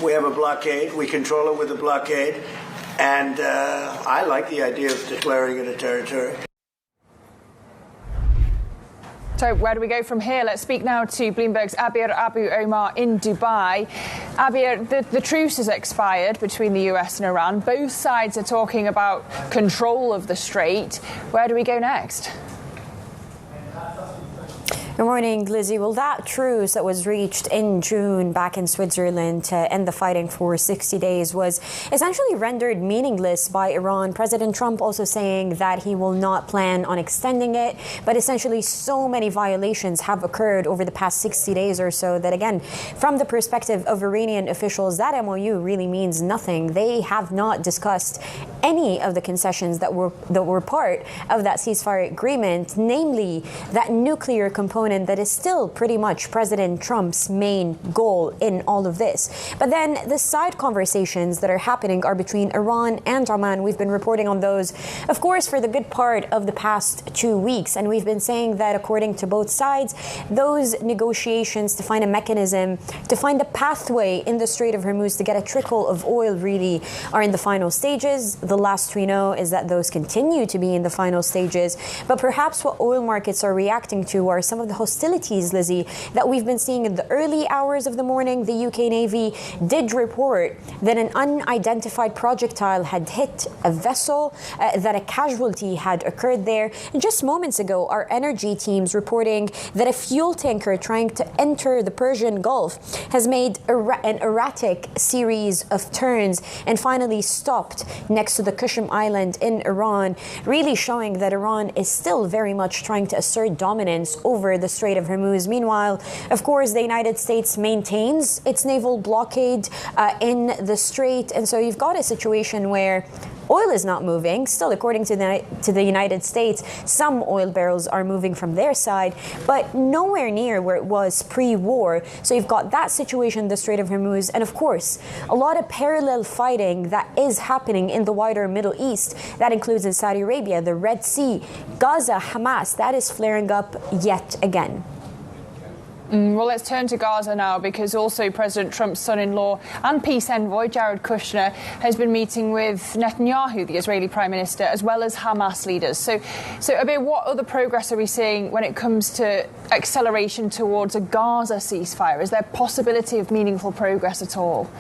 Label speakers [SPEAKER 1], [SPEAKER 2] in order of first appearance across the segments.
[SPEAKER 1] We have a blockade. We control it with a blockade. And I like the idea of declaring it a territory.
[SPEAKER 2] So where do we go from here? Let's speak now to Bloomberg's Abeer Abu Omar in Dubai. Abeer, the truce has expired between the US and Iran. Both sides are talking about control of the strait. Where do we go next?
[SPEAKER 3] Good morning, Lizzie. Well, that truce that was reached in June back in Switzerland to end the fighting for 60 days was essentially rendered meaningless by Iran. President Trump also saying that he will not plan on extending it. But essentially, so many violations have occurred over the past 60 days or so that, again, from the perspective of Iranian officials, that MOU really means nothing. They have not discussed any of the concessions that were part of that ceasefire agreement, namely that nuclear component that is still pretty much President Trump's main goal in all of this. But then the side conversations that are happening are between Iran and Oman. We've been reporting on those, of course, for the good part of the past 2 weeks. And we've been saying that according to both sides, those negotiations to find a mechanism, to find a pathway in the Strait of Hormuz to get a trickle of oil really are in the final stages. The last we know is that those continue to be in the final stages. But perhaps what oil markets are reacting to are some of the hostilities, Lizzie, that we've been seeing in the early hours of the morning. The UK Navy did report that an unidentified projectile had hit a vessel, that a casualty had occurred there. And just moments ago, our energy teams reporting that a fuel tanker trying to enter the Persian Gulf has made an erratic series of turns and finally stopped next to the Qushm Island in Iran, really showing that Iran is still very much trying to assert dominance over the Strait of Hormuz. Meanwhile, of course, the United States maintains its naval blockade in the strait. And so you've got a situation where oil is not moving. Still, according to the United States, some oil barrels are moving from their side, but nowhere near where it was pre-war. So you've got that situation in the Strait of Hormuz. And of course, a lot of parallel fighting that is happening in the wider Middle East. That includes in Saudi Arabia, the Red Sea, Gaza, Hamas. That is flaring up yet again.
[SPEAKER 2] Well, let's turn to Gaza now, because also President Trump's son-in-law and peace envoy Jared Kushner has been meeting with Netanyahu, the Israeli Prime Minister, as well as Hamas leaders. So Abeer, what other progress are we seeing when it comes to acceleration towards a Gaza ceasefire? Is there possibility of meaningful progress at all?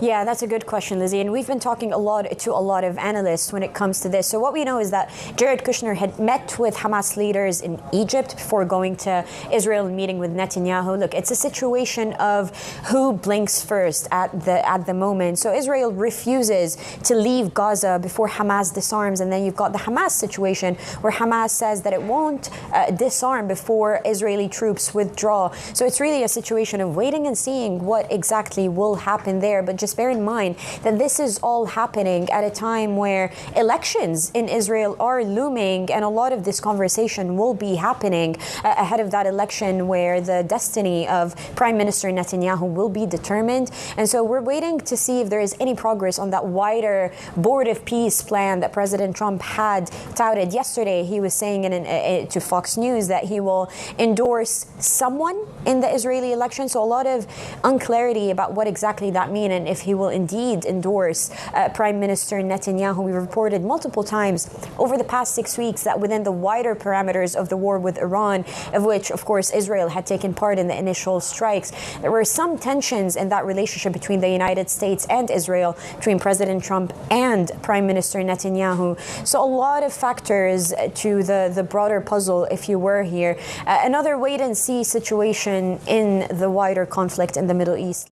[SPEAKER 3] Yeah, that's a good question, Lizzie. And we've been talking to a lot of analysts when it comes to this. So what we know is that Jared Kushner had met with Hamas leaders in Egypt before going to Israel and meeting with Netanyahu. Look, it's a situation of who blinks first at the moment. So Israel refuses to leave Gaza before Hamas disarms. And then you've got the Hamas situation where Hamas says that it won't disarm before Israeli troops withdraw. So it's really a situation of waiting and seeing what exactly will happen there. But just bear in mind that this is all happening at a time where elections in Israel are looming, and a lot of this conversation will be happening ahead of that election where the destiny of Prime Minister Netanyahu will be determined. And so we're waiting to see if there is any progress on that wider board of peace plan that President Trump had touted yesterday. He was saying to Fox News that he will endorse someone in the Israeli election. So a lot of unclarity about what exactly that means and if he will indeed endorse Prime Minister Netanyahu. We reported multiple times over the past 6 weeks that within the wider parameters of the war with Iran, of which, of course, Israel had taken part in the initial strikes, there were some tensions in that relationship between the United States and Israel, between President Trump and Prime Minister Netanyahu. So a lot of factors to the broader puzzle, if you were here. Another wait-and-see situation in the wider conflict in the Middle East.